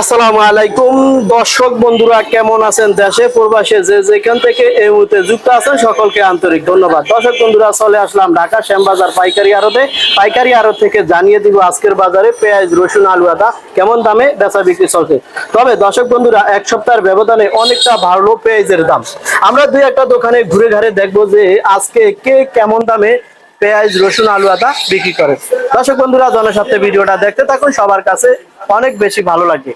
আসসালামু আলাইকুম দর্শক বন্ধুরা, কেমন আছেন? দেশে প্রবাসে যে যেখান থেকে এই মুহূর্তে যুক্ত আছেন সকলকে আন্তরিক ধন্যবাদ। দর্শক বন্ধুরা, চলে আসলাম ঢাকা শ্যামবাজার পাইকারি আড়ত থেকে জানিয়ে দিব আজকের বাজারে পেঁয়াজ, রসুন, আলু, আদা কেমন দামে বেচা বিক্রি চলছে। তবে দর্শক বন্ধুরা, এক সপ্তাহের ব্যবধানে অনেকটা ভালো পেঁয়াজের দাম। আমরা দুই একটা দোকানে ঘুরে ঘাড়ে দেখবো যে আজকে কে কেমন দামে পেঁয়াজ, রসুন, আলু, আদা বিক্রি করে। দর্শক বন্ধুরা, জনস্বার্থে ভিডিওটা দেখতে থাকুন, সবার কাছে অনেক বেশি ভালো লাগে।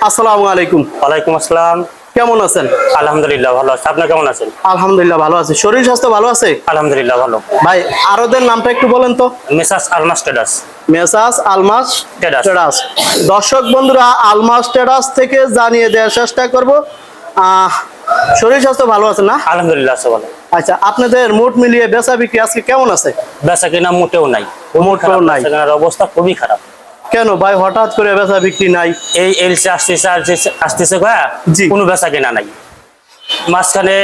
আসসালামু আলাইকুম। ওয়ালাইকুম আসসালাম। কেমন আছেন? আলহামদুলিল্লাহ ভালো আছি। আপনি কেমন আছেন? আলহামদুলিল্লাহ ভালো আছি। শরীর স্বাস্থ্য ভালো আছে? আলহামদুলিল্লাহ ভালো। ভাই, আরদের নামটা একটু বলেন তো। Messrs Almas traders. Messrs Almas traders. দর্শক বন্ধুরা, আলমাস ট্রেডার্স থেকে জানিয়ে দেওয়ার চেষ্টা করব। শরীর স্বাস্থ্য ভালো আছে না? আলহামদুলিল্লাহ আছে ভালো। আচ্ছা, আপনাদের মোট মিলিয়ে বেচা বিক্রি আজকে কেমন আছে? বেচা কিনা মোটেও নাই, মোটেও নাই। বেচা কেনার অবস্থা খুবই খারাপ। কেন ভাই, হঠাৎ করে বেচা বিক্রি নাই? এই এলসি আসতেছে জি। কোনো বেচা কিনা নাই। মাঝখানে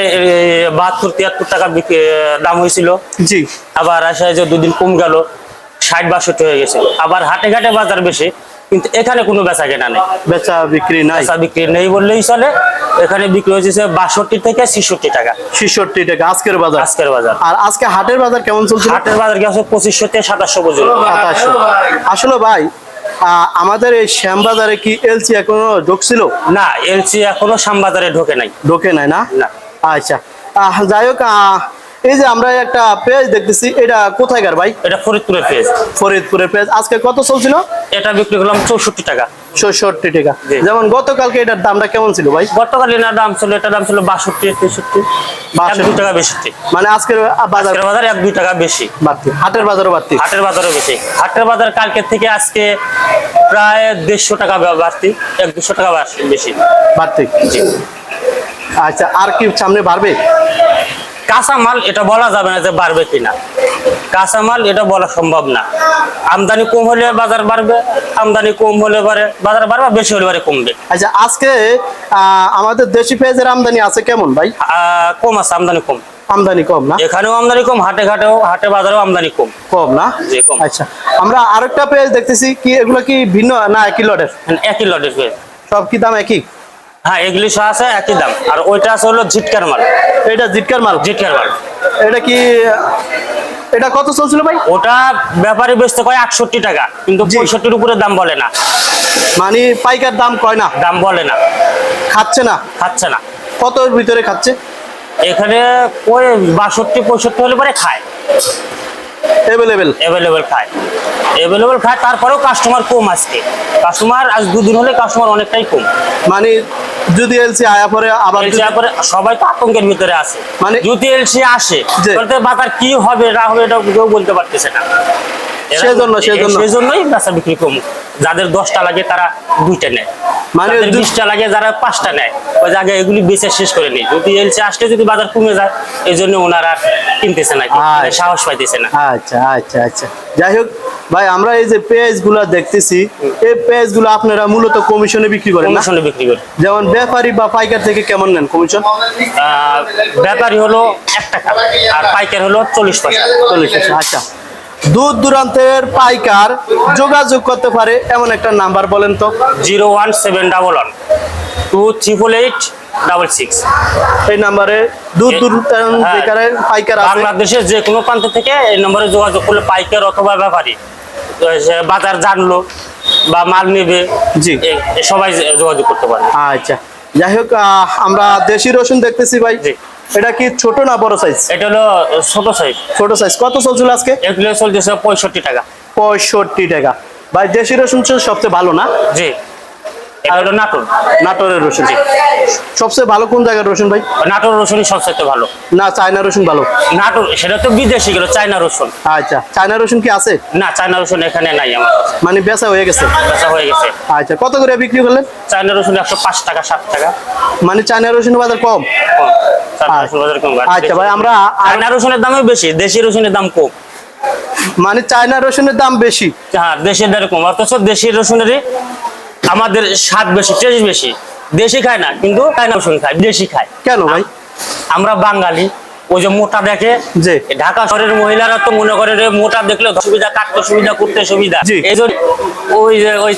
72-73 টাকা দাম হয়েছিল। জি। আবার আসে যে দুদিন কম গেল, 60-62 হয়ে গেছে। আবার হাটে ঘাটে বাজার বেশি, কিন্তু এখানে কোনো বেচা কেনা নেই। বেচা বিক্রি নাই? বেচা বিক্রি নেই বললেই চলে। এখানে বিক্রি হয়েছে 62 থেকে 66 টাকা। 66 টাকা আজকের বাজার? আজকের বাজার। আর আজকে হাটের বাজার কেমন চলছে? হাটের বাজার কি আছে 2500 থেকে 2700 পর্যন্ত। 2700। আসলে ভাই, আমাদের এই শ্যামবাজারে কি এলসি এখনো ঢুকছিল? না, এলসি এখনো শ্যামবাজারে ঢোকে নাই। ঢোকে নাই না? না। আচ্ছা, যাই হোক, এই যে আমরা একটা পেঁয়াজ দেখতেছি, এটা কোথায়কার ভাই? এটা ফরিদপুরের পেঁয়াজ। ফরিদপুরের পেঁয়াজ। আজকে কত চলছিল? এটা বিক্রি করলাম 64 টাকা। 66 টাকা। জি। যেমন গতকালকে এটার দামটা কেমন ছিল ভাই? গতকাল এটার দাম ছিল 62, 63, 1-2 টাকা বেশি। মানে আজকের বাজার 1-2 টাকা বেশি বাড়তি, হাটের বাজারও বাড়তি? হাটের বাজারও বেশি। হাটের বাজার কালকের থেকে আজকে প্রায় 150 টাকা বাড়তি, 1-200 টাকা বেশি বাড়তি। জি। আচ্ছা, আর কি সামনে বাড়বে? কাঁচামাল এটা বলা যাবে না যে বাড়বে কিনা। কাঁচামাল এটা বলা সম্ভব না। আমদানি কম হলে বাজার বাড়বে, আমদানি কম হলে বাজার বাড়বে, বেশি হলে কমবে। আচ্ছা, আজকে আমাদের দেশি পেঁয়াজের আমদানি আছে কেমন ভাই? কম আছে, আমদানি কম। আমদানি কম না? এখানেও আমদানি কম, হাটে বাজারেও আমদানি কম। কম না? জি, কম। আচ্ছা, আমরা আরেকটা পেঁয়াজ দেখতেছি, কি এগুলো কি ভিন্ন না একই লটের? একই লটের পেঁয়াজ। সব কি দাম একই? হ্যাঁ, এগুলি সহ আছে একই দাম। আর ওইটা আছে হলো জিটকার মাল। এটা জিটকার মাল? জিটকার মাল। এটা কি, এটা কত চলছিল ভাই? ওটা ব্যাপারী বেচতে কয় 68 টাকা, কিন্তু 65-র উপরে দাম বলে না। মানে পাইকার দাম কয় না? দাম বলে না। খাচ্ছে না? খাচ্ছে না। কতর ভিতরে খাচ্ছে? এখানে ওই 62-65 হলে পরে খায়। এভেলেবেল খায়। তারপরেও কাস্টমার কম আজকে। কাস্টমার আজ 2 দিন হলে কাস্টমার অনেকটাই কম। মানে যদি এলসি আয়া পরে আবার সবাই তো আতঙ্কের ভিতরে আছে। মানে যদি এলসি আসে তাহলে বাজার কি হবে না হবে এটা কেউ বলতে পারতেছে না। সেজন্যই বেচা বিক্রি কম। যাদের 10টা লাগে তারা 2টা নেয়, মানে 20টা লাগে যারা 5টা নেয়। ওই জায়গায় এগুলি বেচে শেষ করে নেই। যদি এলসি আসলে যদি বাজার কমে যায়, এই জন্য ওনারা কিনতেছে না, সাহস পাইতেছে না। আচ্ছা আচ্ছা আচ্ছা, যাই হোক ভাই, আমরা এই যে পেঁয়াজ গুলা দেখতেছি, এই পেঁয়াজ গুলো আপনারা মূলত কমিশনে বিক্রি করেন? কমিশনে বিক্রি করেন। যেমন ব্যাপারী বা পাইকার থেকে কেমন নেন কমিশন? ব্যাপারী হলো 1 টাকা আর পাইকার হলো 40 পয়সা। 40 পয়সা। আচ্ছা, দূর দূরান্তের পাইকার যোগাযোগ করতে পারে এমন একটা নাম্বার বলেন তো। 01711-28866। এই নাম্বারে দূর দূরান্তের পাইকার আছে, বাংলাদেশের যে কোনো প্রান্ত থেকে এই নম্বরে যোগাযোগ করলে পাইকার অথবা ব্যাপারী বাজার জানলো বা মাল নেবে, জি, সবাই যোগাযোগ করতে পারে। আচ্ছা, যাই হোক, আমরা দেশি রসুন দেখতেছি ভাই। এটা কি ছোট না বড় সাইজ? এটা হলো ছোট সাইজ। ছোট সাইজ। কত চলছিল আজকে? এগুলো চলতেছে 65 টাকা। 65 টাকা। ভাই, দেশি রসুন সবচেয়ে ভালো না? জি। এটা হলো নাটোরের রসুন। জি। সবচেয়ে ভালো কোন জায়গার রসুন ভাই? নাটোর রসুনই সবচেয়ে ভালো। না, চায়না রসুন ভালো? নাটোর সেটা তো বিদেশি গেল, চায়না রসুন। আচ্ছা, চায়না রসুন কি আছে? না, চায়না রসুন এখানে নাই আমার। মানে বেচা হয়ে গেছে? বেচা হয়ে গেছে। আচ্ছা, কত করে বিক্রি করলেন? চায়না রসুন 105 টাকা, 7 টাকা। মানে চায়না রসুনের বাজার কম? আচ্ছা ভাই, আমরা চায়না রসুনের দামই বেশি, দেশি রসুনের দাম কম। মানে চায়না রসুনের দাম বেশি? হ্যাঁ, দেশের দাম কম। অথচ দেশি রসুনেরই আমাদের স্বাদ বেশি, টেস্ট বেশি। দেশি খায় না, কিন্তু চায়না রসুন খায়, দেশি খায়। কেন ভাই? আমরা বাঙালি, ওই যে মোটা দেখে, জি। ঢাকা শহরের মহিলারা তো মনে করে যে মোটা দেখলে সুবিধা, কাটতে সুবিধা, করতে সুবিধা, জি। এই জন্য ওই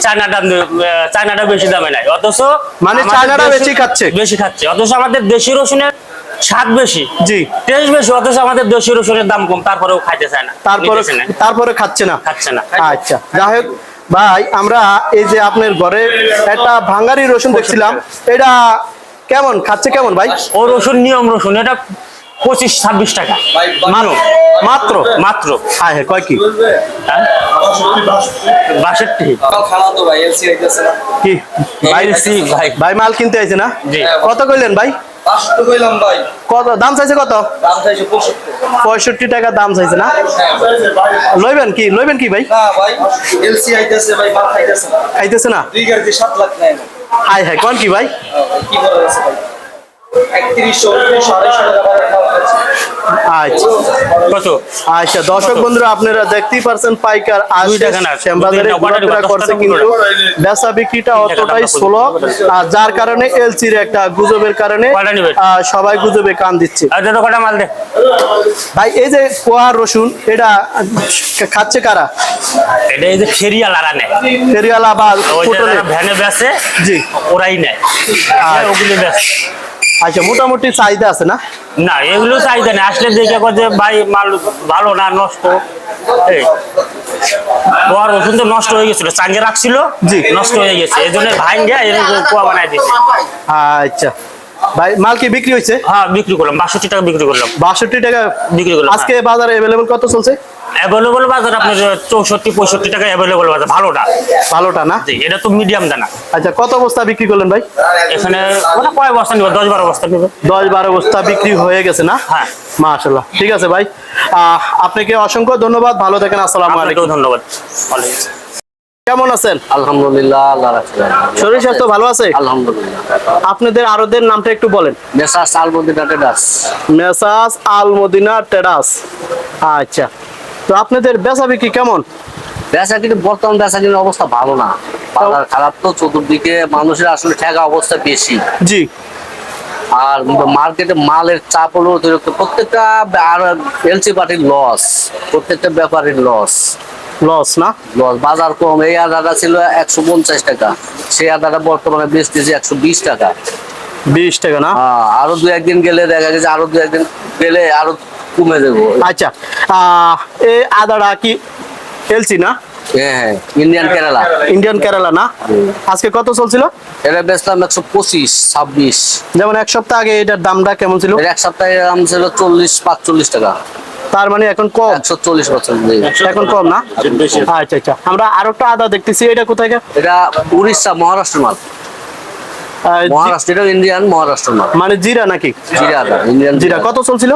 চায়নাটা বেশি দামে নেয়, অথচ মানে আমাদের চায়নাটা দেশে- বেশি খাচ্ছে। অথচ আমাদের দেশি রসুনের স্বাদ বেশি, জি। টেস্ট বেশি, অথচ আমাদের দেশি রসুনের দাম কম, তারপরেও খাইতে চায় না, নিতেছে না, তারপরে খাচ্ছে না। আচ্ছা, যাই হোক ভাই, আমরা এই যে আপনার ঘরে একটা ভাঙ্গারি রসুন দেখছিলাম, এটা কেমন খাচ্ছে, কেমন ভাই? ও রসুন নিয়ম রসুন, এটা 25-26 টাকা মাত্র মাত্র। হ্যাঁ হ্যাঁ, কয় কি? হ্যাঁ? 62 কি ভাই? ভাই ভাই মাল কিনতে আইছে না? জি। কত কইলেন ভাই? কত দাম চাইছে? কত? 65 টাকা দাম চাইছে না? লইবেন কি ভাই? খাইতেছে না? হাই হাই, কোন কি ভাই? আচ্ছা কত? আচ্ছা, দর্শক বন্ধুরা, আপনারা দেখতেই পারছেন পাইকার দুই টাকা না, শ্যামবাজারে ঘোরাফেরা করছে, কিন্তু বেচা বিক্রিটা অতটাই স্লো, আর যার কারণে এলসির একটা গুজবের কারণে কয়টা নিবেন? সবাই গুজবে কান দিচ্ছে। আর দে তো কটা মাল দে। ভাই, এই যে কোয়া রসুন, এটা খাচ্ছে কারা? এটা এই যে ফেরিয়ালারা নেয়, ফেরিওয়ালা বা ওই যে হোটেলে? যারা ভ্যানে বেচে, জি। ওরাই নেয়, ওগুলো বেচে। আচ্ছা, মোটামুটি চাহিদা আছে না? না, এগুলো চাহিদা নেই, আসলে দেখে কয় যে ভাই মাল ভালো না, নষ্ট। এই কোয়া রসুন তো নষ্ট হয়ে গেছিল, চাঙ্গে রাখছিল, জি। নষ্ট হয়ে গেছে, এই জন্য ভাঙ্গে এরকম কোয়া বানাই দিচ্ছে। আচ্ছা ভাই, মাল কি বিক্রি হয়েছে? হ্যাঁ, বিক্রি করলাম 62 টাকা বিক্রি করলাম। 62 টাকা বিক্রি করলাম, আজকে বাজারে অ্যাভেলেবল কত চলছে? অ্যাভেলেবল বাজার আপনার 64-65 টাকা অ্যাভেলেবল বাজার, ভালোটা। ভালোটা না? জি, এটা তো মিডিয়াম দানা। আচ্ছা, কত বস্তা বিক্রি করলেন ভাই? এখানে ওরা কয় বস্তা নিবে? 10-12 বস্তা নিবে। 10-12 বস্তা বিক্রি হয়ে গেছে না? হ্যাঁ। মাশাআল্লাহ, ঠিক আছে ভাই, আপনাকে অসংখ্য ধন্যবাদ, ভালো থাকেন, আসসালামু আলাইকুম। আপনাকেও ধন্যবাদ। ওয়ালাইকুম। কেমন আছেন? আলহামদুলিল্লাহ, আল্লাহ রাখছেন। শরীর স্বাস্থ্য ভালো আছে? আলহামদুলিল্লাহ। আপনাদের আরদের নামটা একটু বলেন। Messrs Al Madina traders. মেসাস আল মদিনা ট্রেডার্স। আচ্ছা, তো আপনাদের বেচা বিক্রি কেমন? বেচা কিন্তু বর্তমান বেচা কিন্তু অবস্থা ভালো না, বাজার খারাপ, তো চতুর্দিকে মানুষের আসলে ঠেকা অবস্থা বেশি, জি। আর মার্কেটে মালের চাপ হলো অতিরিক্ত, প্রত্যেকটা আর এলসি পার্টির লস, প্রত্যেকটা ব্যাপারীর লস। লস না? লস, বাজার কম। এই আদাটা ছিল 150 টাকা, সেই আদাটা বর্তমানে বেচতেছে 120 টাকা। 20 টাকা না? আরো দু একদিন গেলে দেখা গেছে, আরো দু একদিন গেলে আরো কমে যাবো। আচ্ছা, এই আদাটা কি এলসি না? হ্যাঁ, ইন্ডিয়ান কেরালা। ইন্ডিয়ান কেরালা না? আজকে কত চলছিল? এটা বেচলাম 125-26। যেমন এক সপ্তাহ আগে এটার দামটা কেমন ছিল? এর এক সপ্তাহে দাম ছিল 40-45 টাকা। তার মানে এখন কম? 140%। এখন কম না? আচ্ছা আচ্ছা, আমরা আরো একটা আদা দেখতেছি, এটা কোথায়? এটা উড়িষ্যা, মহারাষ্ট্র মাল। মহারাষ্ট্র, এটা ইন্ডিয়ান মহারাষ্ট্র মাল। মানে জিরা নাকি? জিরা আদা, ইন্ডিয়ান জিরা কত চলছিল?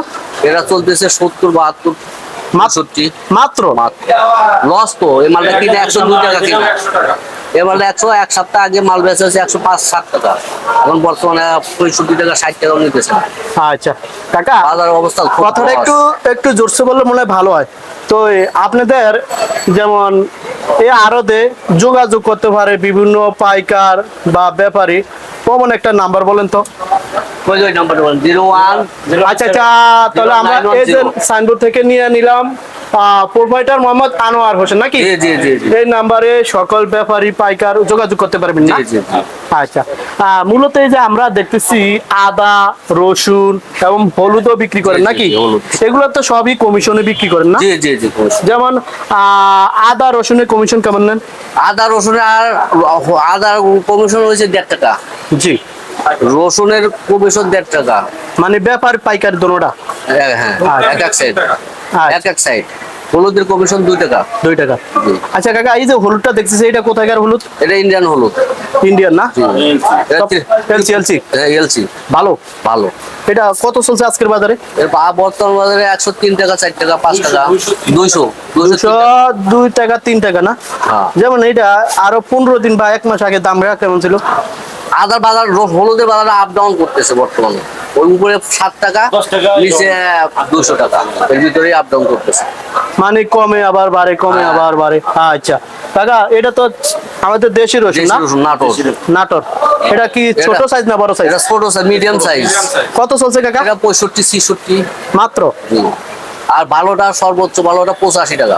এটা চলতেছে 70-72। মাত্র? লস তো, এই মালটা কিনে 102 টাকা কিনে, এই মালটা এক সপ্তাহ আগে মাল বেচা হচ্ছে 105-107 টাকা, এখন বর্তমানে 65 টাকা 60 টাকা নিতেছে। আচ্ছা কাকা, বাজারের অবস্থা খুব কথাটা একটু জোরসে বললে মনে হয় ভালো হয়। তো আপনাদের যেমন এই আড়তে যোগাযোগ করতে পারে বিভিন্ন পাইকার বা ব্যাপারী, কমন একটা নাম্বার বলেন তো। ওই নাম্বারটা বলেন, 01। আচ্ছা আচ্ছা, তাহলে আমরা এই যে সাইনবোর্ড থেকে নিয়ে নিলাম, প্রোভাইডার মোহাম্মদ আনোয়ার হোসেন নাকি? জি জি জি জি। এই নাম্বারে সকল ব্যাপারী পাইকার যোগাযোগ করতে পারবেন না? জি জি জি। আচ্ছা, মূলত এই যে আমরা দেখতেছি আদা, রসুন এবং হলুদও বিক্রি করেন জি, জি, নাকি? জি, হলুদ। এগুলো তো সবই কমিশনে বিক্রি করেন না? জি জি জি। যেমন আদা রসুনের কমিশন কেমন নেন? আদা রসুনের আদার কমিশন হয়েছে 1.5 টাকা, জি। রসুনের কমিশন 1.5 টাকা। মানে ব্যাপার পাইকার দোনোটা? হ্যাঁ, এক সাইড, আচ্ছা। এক সাইড। হলুদের কমিশন 2 টাকা। 2 টাকা। জি। আচ্ছা কাকা, এই যে হলুদটা দেখতেছি, এটা কোথাকার হলুদ? এটা ইন্ডিয়ান হলুদ। ইন্ডিয়ান না? এলসি। এলসি ভালো। ভালো। এটা কত চলছে আজকের বাজারে? এর বর্তমান বাজারে 103 টাকা, 4 টাকা, 5 টাকা, 200 2 টাকা 3 টাকা না? হ্যাঁ। যেমন এটা আরো 15 দিন বা 1 মাস আগে দামটা কেমন ছিল? আদার বাজার, হলুদের বাজার আপ ডাউন করতেছে বর্তমানে, ওই উপরে 7 টাকা, নিচে 200 টাকা, এর ভিতরে আপ ডাউন করতেছে। মানে কমে আবার বাড়ে, কমে আবার বাড়ে। আচ্ছা, কাকা এটা তো আমাদের দেশি রসুন না? দেশি রসুন, নাটোর। নাটোর। এটা কি ছোট সাইজ না বড় সাইজ? এটা ছোট সাইজ, মিডিয়াম সাইজ। কত চলছে কাকা? এটা 65-66 মাত্র। আর ভালোটা সর্বোচ্চ ভালোটা 85 টাকা।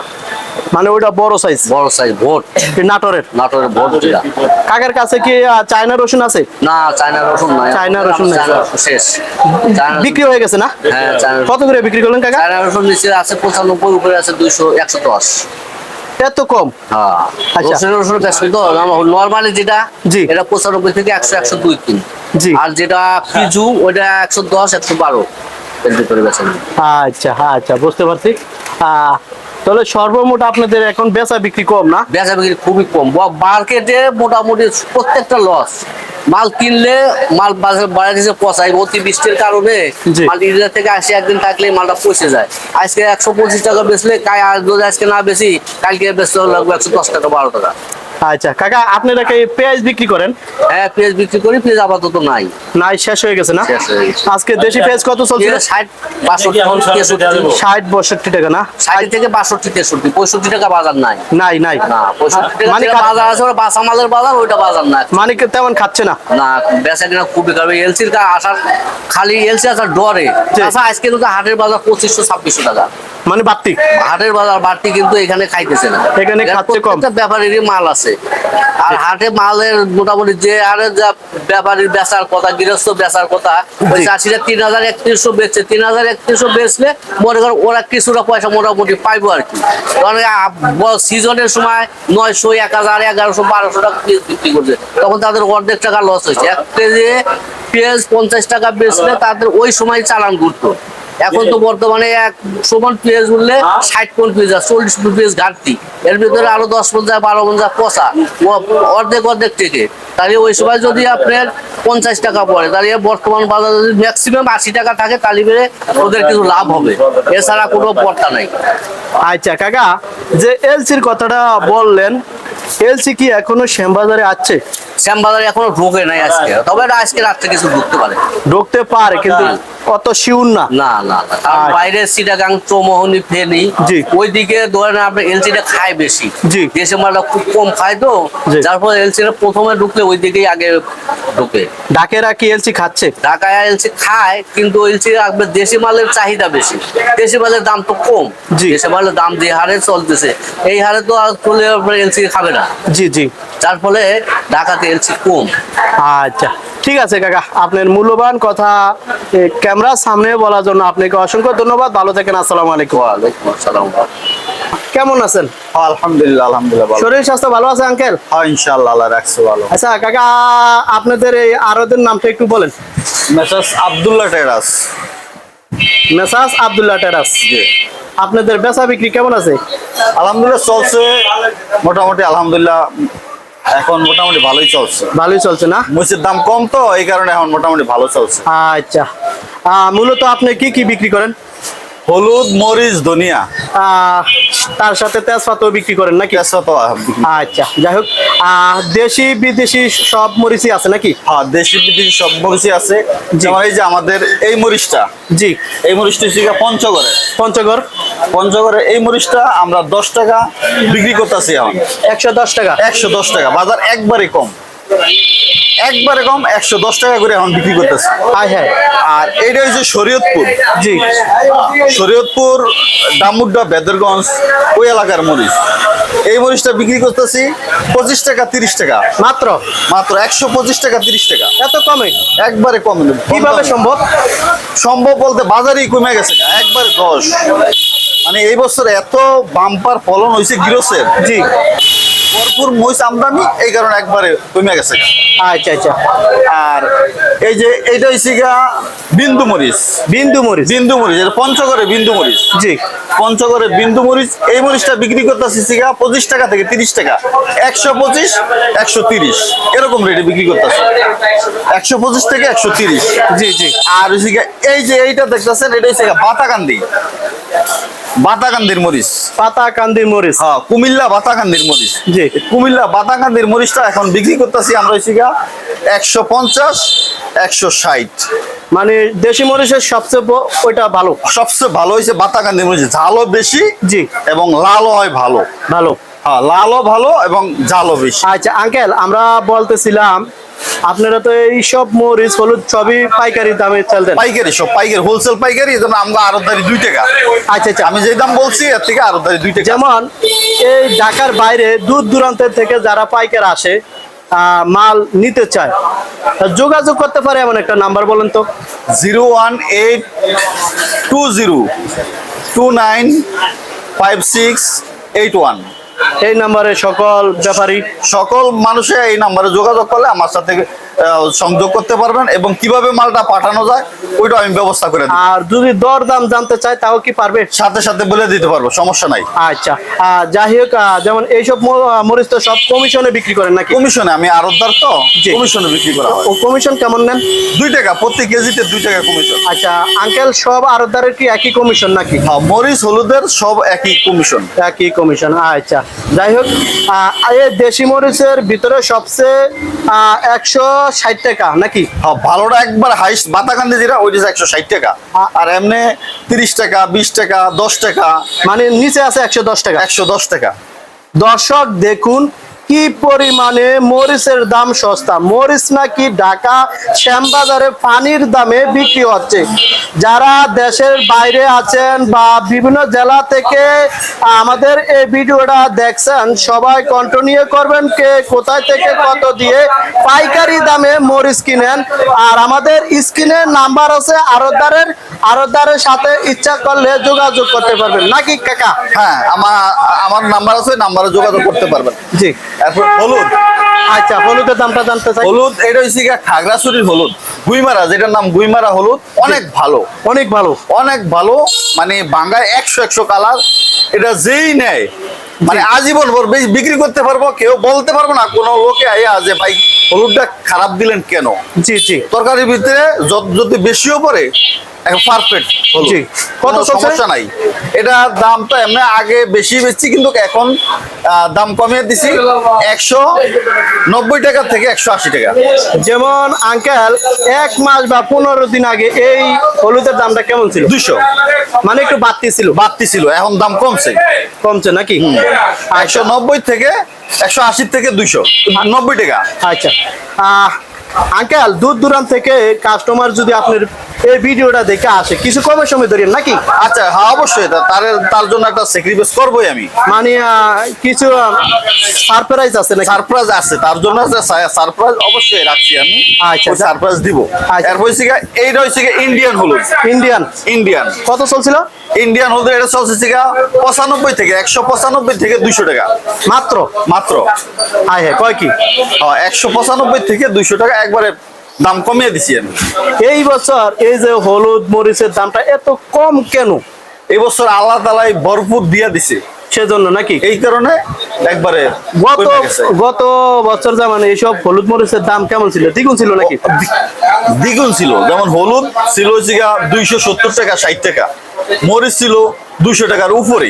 মানে ওইটা বড় সাইজ, বড় সাইজ ভোট, নাটোরের। নাটোরের ভোট যেটা। কাকার কাছে কি চায়না রসুন আছে? না, চায়না রসুন নাই। চায়না রসুন নাই। চায়না রসুন শেষ। চায়না বিক্রি হয়ে গেছে না? হ্যাঁ, চায়না। কত করে বিক্রি করলেন কাকা? চায়না রসুন নিচে আছে 95, উপরে আছে 200, 110। এত কম? হ্যাঁ, আচ্ছা। রসুন বেশ তো নরমালি যেটা, জি। এটা 95 থেকে 100, 102 কিন। জি। আর যেটা পিজু ওটা 110, 112 এর ভিতরে বেচেন। আচ্ছা আচ্ছা, বুঝতে পারছি। তাহলে সর্বমোট আপনাদের এখন বেচা বিক্রি কম না? বেচা বিক্রি খুবই কম। মার্কেটে মোটামুটি প্রত্যেকটা লস। মাল কিনলে মাল বাইরে থেকে পচায়, অতি বৃষ্টির কারণে জি। মাল ইন্ডিয়া থেকে আসে একদিন থাকলে মালটা পচে যায়। আজকে 125 টাকা বেচলে যদি আজকে না বেশি, কালকে বেচতে লাগবে 110 টাকা, 12 টাকা। আচ্ছা কাকা, আপনারা কি পেঁয়াজ বিক্রি করেন? হ্যাঁ, পেঁয়াজ বিক্রি করি। পেঁয়াজ আপাতত নাই, নাই, শেষ হয়ে গেছে না? শেষ হয়ে গেছে। আজকে দেশি পেঁয়াজ কত চলছে? 60, 62, 63। 60-62 টাকা না? 60 থেকে 62, 63, 65 টাকা বাজার নাই। নাই নাই। না, 65 টাকা মানে যেটা বাজার আছে ওটা বাসা মালের বাজার, ওইটা বাজার না। মানে কি তেমন খাচ্ছে না? না, বেচা কিনা খুবই খারাপ। এলসির আসার খালি এলসি আসার ডরে। আচ্ছা, আজকে কিন্তু হাটের বাজার 2500-2600 টাকা। মানে বাড়তি হাটের বাজার বাড়তি, কিন্তু এখানে খাইতেছে না। এখানে খাচ্ছে কম। প্রত্যেকটা ব্যাপারীরই মাল আছে। আর হাটে মালের মোটামুটি যে হারে যা ব্যাপারীর বেচার কথা, গৃহস্থ বেচার কথা, ওই চাষিরা 3000-3100 বেচছে। 3000-3100 বেচলে মনে করেন ওরা কিছুটা পয়সা মোটামুটি পাইবো আর কি। কারণ সিজনের সময় 900, 1000, 1100, 1200 টাকা বিক্রি করছে, তখন তাদের অর্ধেক টাকা লস হয়েছে। 1 কেজি পেঁয়াজ 50 টাকা বেচলে তাদের ওই সময় চালান ঘুরতো। এখন তো বর্তমানে 1 সমান পেঁয়াজ উঠলে 60 কোন পেঁয়াজ, 40 কোন পেঁয়াজ ঘাটতি। এর ভিতরে আরো 10 মন যায়, 12 মন যায় পচা, অর্ধেক থেকে। তাহলে ওই সময় যদি আপনার 50 টাকা পড়ে, তাহলে বর্তমান বাজারে যদি ম্যাক্সিমাম 80 টাকা থাকে, তাহলে ওদের কিছু লাভ হবে, এছাড়া কোনো পড়তা নাই। আচ্ছা কাকা, যে এলসির কথাটা বললেন, এলসি কি এখনো শ্যামবাজারে আছে? শ্যামবাজারে এখনো ঢোকে নাই আজকে, তবে এটা আজকে রাত্রে কিছু ঢুকতে পারে। ঢুকতে পারে, কিন্তু অত শিউর না। না না, কারণ বাইরে চিটাগাং, চৌমোহনী, ফেনী, জি। ওইদিকে ধরেন আপনার এলসিটা খায় বেশি। জি। দেশে মালটা খুব কম খায় তো, জি। যার ফলে এলসিটা প্রথমে ঢুকলে ওই দিকেই আগে ঢুকে। ডাকেরা কি এলসি খাচ্ছে? ঢাকায় এলসি খায়, কিন্তু এলসি আপনার দেশি মালের চাহিদা বেশি, দেশি মালের দাম তো কম। জি। দেশি মালের দাম যে হারে চলতেছে, এই হারে তো আর চলে আপনার এলসি খাবে না, জি জি। যার ফলে ঢাকাতে এলসি কম। আচ্ছা ঠিক আছে কাকা, আপনার মূল্যবান কথা ক্যামেরার সামনে বলার জন্য আপনাকে অসংখ্য ধন্যবাদ। ভালো থাকেন। আসসালামু আলাইকুম। ওয়ালাইকুম আসসালাম। কেমন আছেন? আলহামদুলিল্লাহ, আলহামদুলিল্লাহ ভালো। শরীর স্বাস্থ্য ভালো আছে আঙ্কেল? হ্যাঁ, ইনশাআল্লাহ আল্লাহ রাখছে ভালো। আচ্ছা কাকা, আপনাদের এই আড়তের নামটা একটু বলেন। মেসার্স আব্দুল্লাহ টেরাস। মেসার্স আব্দুল্লাহ টেরাস। আপনাদের বেচা বিক্রি কেমন আছে? আলহামদুলিল্লাহ চলছে মোটামুটি, আলহামদুলিল্লাহ এখন মোটামুটি ভালোই চলছে। ভালোই চলছে না? মরিচের দাম কম তো, এই কারণে এখন মোটামুটি ভালো চলছে। আচ্ছা, মূলত আপনি কি কি বিক্রি করেন? হলুদ, মরিচ, ধনিয়া, তার সাথে তেজপাতাও বিক্রি করেন নাকি? তেজপাতা। আচ্ছা, যাই হোক, দেশি বিদেশি সব মরিচই আছে নাকি? হ্যাঁ, দেশি বিদেশি সব মরিচই আছে। জি। যেমন এই যে আমাদের এই মরিচটা, জি। এই মরিচটা হচ্ছে পঞ্চগড়ের। পঞ্চগড়। এই মরিচটা আমরা 10 টাকা বিক্রি করতেছি এখন। 110 টাকা। 110 টাকা, বাজার একবারে কম, 110 টাকা করে এখন বিক্রি করতেছে। হ্যাঁ। আর এইটা হচ্ছে শরীয়তপুর। জি। শরীয়তপুর, ডামুড্ডা, বেদরগঞ্জ, ওই এলাকার মরিচ। এই মরিচটা বিক্রি করতেছি 25 টাকা, 30 টাকা মাত্র 125 টাকা, 30 টাকা, এত কমে? একবারে কম। কিভাবে সম্ভব? সম্ভব বলতে বাজারেই কমে গেছে একবারে 10। মানে এই বছর এত বাম্পার ফলন হয়েছে গিরসের, জি, ভরপুর মরিচ আমদানি, এই কারণে একবারে কমে গেছে। আচ্ছা আচ্ছা। আর এই যে এইটা হচ্ছে বিন্দু মরিচ। বিন্দু মরিচ। এটা পঞ্চগড়ে বিন্দু মরিচ। জি। পঞ্চগড়ে বিন্দু মরিচ, এই মরিচটা বিক্রি করতেছি 25 টাকা থেকে 30 টাকা, 125, 130 এরকম রেটে বিক্রি করতেছি। 125 থেকে 130। জি জি। আর এই যে এইটা দেখতেছেন, এটা হচ্ছে বাতাকান্দির মরিচ। পাতাকান্দি মরিচ। হ্যাঁ, কুমিল্লা বাতাকান্দির মরিচ। জি। কুমিল্লা বাতাকান্দির মরিচটা এখন বিক্রি করতেছি আমরা 150, 160। মানে দেশি মরিচের সবচেয়ে ওইটা ভালো? সবচেয়ে ভালো হয়েছে বাতাকান্দির মরিচ, ঝালও বেশি, জি, এবং লালও হয় ভালো। ভালো। হ্যাঁ, লালও ভালো এবং জালও বেশি। আচ্ছা আঙ্কেল, আমরা বলতেছিলাম আপনারা তো এইসব মরিচ হলুদ সবই পাইকারি দামে চলতেন। পাইকারি, সব পাইকারি, হোলসেল পাইকারি, এই জন্য আমরা আড়তদারি 2 টাকা। আচ্ছা আচ্ছা, আমি যে দাম বলছি এর থেকে আড়তদারি 2 টাকা। যেমন এই ঢাকার বাইরে দূর দূরান্তের থেকে যারা পাইকার আসে মাল নিতে চায়, যোগাযোগ করতে পারে এমন একটা নাম্বার বলেন তো। 01820295681। এই নাম্বারে সকল ব্যাপারী সকল মানুষে এই নাম্বারে যোগাযোগ করলে আমার সাথে সংযোগ করতে পারবেন এবং কিভাবে মালটা পাঠানো যায় ওইটা আমি ব্যবস্থা করে দিই। আর যদি দর দাম জানতে চায় তাও কি পারবে? সাথে সাথে বলে দিতে পারবো, সমস্যা নাই। আচ্ছা, যাই হোক, যেমন এইসব মরিচ তো সব কমিশনে বিক্রি করেন নাকি? কমিশনে, আমি আড়তদার তো, জি। কমিশনে বিক্রি করা হয়। ও কমিশন কেমন নেন? 2 টাকা প্রতি কেজিতে, 2 টাকা কমিশন। আচ্ছা আঙ্কেল, সব আড়তদারের কি একই কমিশন নাকি? হ্যাঁ, মরিচ হলুদের সব একই কমিশন। একই কমিশন, আচ্ছা। যাই হোক, এই দেশি মরিচের ভিতরে সবচেয়ে 160 টাকা নাকি? হ্যাঁ, ভালোটা একবার হাইস্ট বাতাকান্দি যেটা ওইটা 160 টাকা, আর এমনি 30 টাকা, 20 টাকা, 10 টাকা, মানে নিচে আছে 110 টাকা। 110 টাকা। দর্শক দেখুন কি পরিমাণে মরিচের দাম সস্তা। মরিচ নাকি ঢাকা শ্যামবাজারে পানির দামে বিক্রি হচ্ছে। যারা দেশের বাইরে আছেন বা বিভিন্ন জেলা থেকে আমাদের এই ভিডিওটা দেখছেন, সবাই কন্টিনিউ করবেন কে কোথায় থেকে কত দিয়ে পাইকারি দামে মরিচ কিনেন। আর আমাদের স্ক্রিনে নাম্বার আছে আড়তদারের সাথে ইচ্ছা করলে যোগাযোগ করতে পারবেন নাকি কাকা? হ্যাঁ, আমার নাম্বার আছে, নাম্বারে যোগাযোগ করতে পারবেন। জি। এরপর হলুদ। আচ্ছা, হলুদের দামটা জানতে চাই। হলুদ এটা হচ্ছে খাগড়াছড়ির হলুদ, গুইমারা, যেটার নাম গুইমারা হলুদ। অনেক ভালো, অনেক ভালো, অনেক ভালো, মানে বাঙ্গায় 100 কালার। এটা যেই নেয় মানে আজীবন বিক্রি করতে পারবো, কেউ বলতে পারবো না কোনো লোকে আইয়া যে ভাই হলুদটা খারাপ দিলেন কেন। জি জি। তরকারির ভিতরে যদি বেশিও পড়ে পারফেক্ট। জি। কত কত সমস্যা নাই। এটা দামটা এমনি আগে বেশি বেশি, কিন্তু এখন দাম কমিয়ে দিছি 190 টাকা থেকে 180 টাকা। যেমন আঙ্কেল 1 মাস বা 15 দিন আগে এই হলুদের দামটা কেমন ছিল? 200, মানে একটু বাড়তি ছিল, এখন দাম কমছে নাকি? 190 থেকে 180 থেকে 290 টাকা। আচ্ছা, আঙ্কেল দূর দূরান্ত থেকে কাস্টমার যদি আপনার এই ভিডিওটা দেখে আসে, কিছু কমের সময় ধরেন নাকি? আচ্ছা, হ্যাঁ অবশ্যই, তার জন্য একটা স্যাক্রিফাইস করবোই আমি। মানে কিছু সারপ্রাইজ আছে নাকি? সারপ্রাইজ আছে, তার জন্য সারপ্রাইজ অবশ্যই রাখছি আমি। আচ্ছা, সারপ্রাইজ দিব। আচ্ছা। এরপর হচ্ছে এইটা হচ্ছে ইন্ডিয়ান হলুদ। ইন্ডিয়ান কত চলছিল? ইন্ডিয়ান হলুদ এটা চলছে 95 থেকে 195 থেকে 200 টাকা মাত্র। হ্যাঁ, কয় কি? 195 থেকে 200 টাকা একবারে দাম কমিয়ে দিছি আমি। এই বছর এই যে হলুদ মরিচের দামটা এত কম কেন? এই বছর আল্লাহ তাআলাই ভরপুর দিয়া দিছে, সেজন্য নাকি? এই কারণে একবারে গত বছর যেমন এইসব হলুদ মরিচের দাম কেমন ছিল? দ্বিগুণ ছিল নাকি? দ্বিগুণ ছিল। যেমন হলুদ ছিল 270 টাকা, 60 টাকা। মরিচ ছিল 200 টাকার উপরে।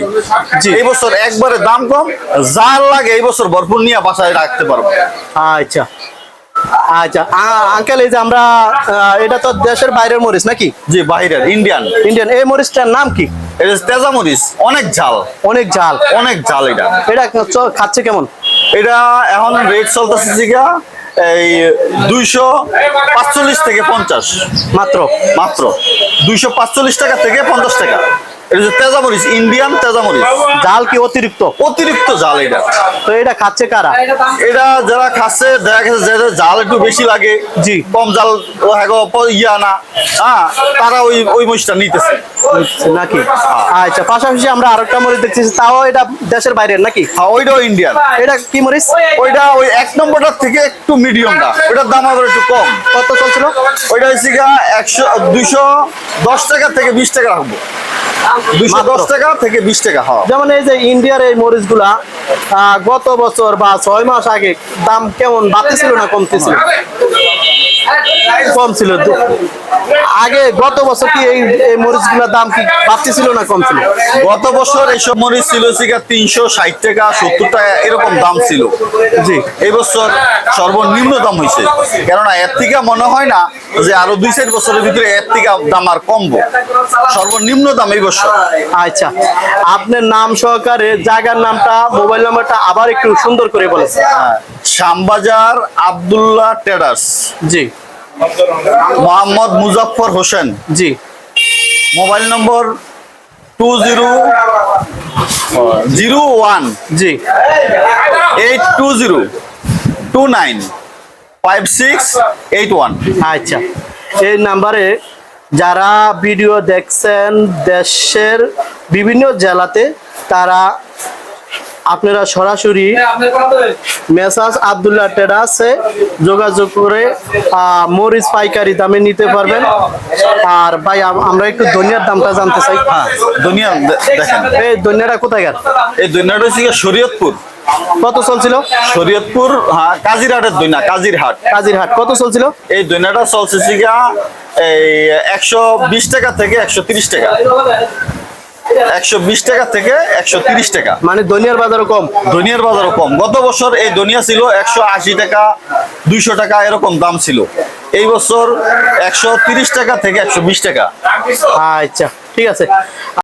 এই বছর একবারে দাম কম, যার লাগে এই বছর ভরপুর নিয়ে বাসায় রাখতে পারবো। আচ্ছা আচ্ছা, আঙ্কেল এই যে আমরা এটা তো দেশের বাইরের মরিচ নাকি? জি, বাইরের ইন্ডিয়ান। এই মরিচটার নাম কি? এটা তেজা মরিচ, অনেক ঝাল। এটা খাচ্ছে কেমন? এটা এখন রেট চলতেছে এই 245 থেকে 50। মাত্র 245 টাকা থেকে 50 টাকা। এটা তেজা মরিচ, ইন্ডিয়ান তেজা মরিচ। জাল কি অতিরিক্ত জাল এটা। তো এটা খাচ্ছে কারা? এটা যারা খাচ্ছে দেখা গেছে যাদের জাল একটু বেশি লাগে, জি, কম জাল না, হ্যাঁ, তারা ওই মরিচটা নিতেছে নাকি? আচ্ছা, পাশাপাশি আমরা আরেকটা মরিচ দেখতেছি, তাও এটা দেশের বাইরের নাকি? হ্যাঁ, ওইটাও ইন্ডিয়ান। এটা কি মরিচ? ওইটা ওই 1 নম্বরটার থেকে একটু মিডিয়ামটা, ওইটার দাম আবার একটু কম। কত চলছিল? ওইটা হচ্ছে 210 টাকা থেকে 20 টাকা রাখবো। 210 টাকা থেকে 20 টাকা। হয় যেমন এই যে ইন্ডিয়ার এই মরিচ গুলা গত বছর বা 6 মাস আগে দাম কেমন বাড়তেছিল না কমতেছিল? কম ছিল। আগে গত বছর কি এই মরিচ গুলার দাম কি বাড়তেছিল না কম ছিল? গত বছর এইসব মরিচ ছিল 360 টাকা, 70 টাকা এরকম দাম ছিল। জি, এই বছর সর্বনিম্ন দাম হয়েছে, কেননা এর থেকে মনে হয় না যে আরো 2-4 বছরের ভিতরে এর থেকে দাম আর কমবো, সর্বনিম্ন দাম এই বছর। আচ্ছা, আপনার নাম সহকারে জায়গার নামটা, মোবাইল নাম্বারটা আবার একটু সুন্দর করে বলেন। শ্যামবাজার আব্দুল্লাহ ট্রেডার্স, জি মোহাম্মদ মুজাফফর হোসেন, জি। মোবাইল নম্বর 2001 জি 820295681। আচ্ছা, এই নাম্বারে যারা ভিডিও দেখছেন দেশের বিভিন্ন জেলাতে, তারা আপনারা সরাসরি মেসাজ আব্দুল্লাহ ট্রেডার্সে যোগাযোগ করে মরিচ পাইকারি দামে নিতে পারবেন। আর ভাই আমরা একটু ধনিয়ার দামটা জানতে চাই। হ্যাঁ, দুনিয়া দেখেন, এই ধনিয়াটা কোথায় গেল? এই দুনিয়াটা হচ্ছে গিয়ে শরীয়তপুর। কত চলছিল? শরীয়তপুর, হ্যাঁ, কাজিরহাটের দুনিয়া, কাজিরহাট। কাজিরহাট কত চলছিল? এই দুনিয়াটা চলছে গিয়া এই 120 টাকা থেকে 130 টাকা, 120 টাকা থেকে 130 টাকা। মানে ধনিয়ার বাজারও কম। দুনিয়ার বাজারও কম। গত বছর এই দুনিয়া ছিল 180 টাকা, 200 টাকা এরকম দাম ছিল। এই বছর 130 টাকা থেকে 120 টাকা। আচ্ছা, ঠিক আছে।